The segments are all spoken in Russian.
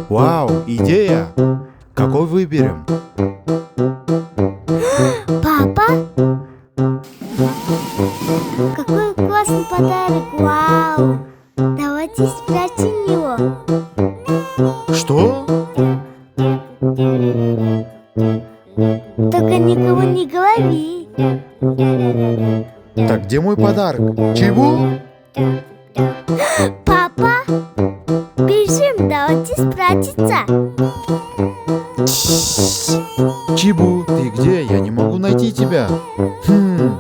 Вау, идея! Какой выберем? Папа? Какой классный подарок! Вау! Давайте спрячем его. Что? Только никому не говори. Так где мой подарок? Чего? Папа? Бежим, давайте спрятаться. Чибу, ты где? Я не могу найти тебя.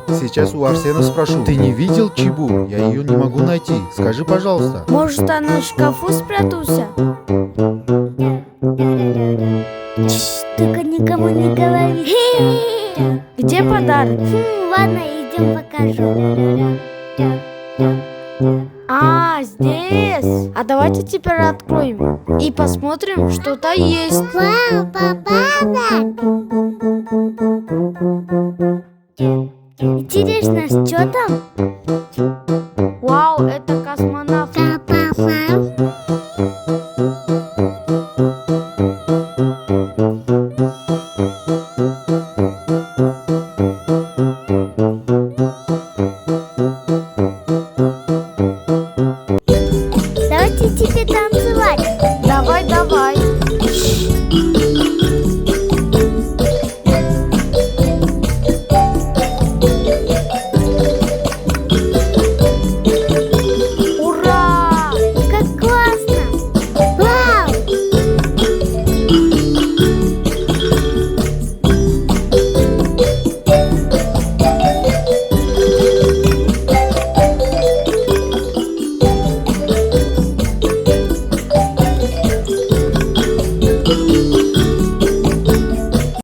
Сейчас у Арсена спрошу. Ты не видел Чибу? Я ее не могу найти. Скажи, пожалуйста. Может, она в шкафу спрятался? Только никому не говори. Где подарок? Ладно, идем покажу. А, здесь. А давайте теперь откроем и посмотрим, что-то есть. Вау, подарок! Интересно, что там?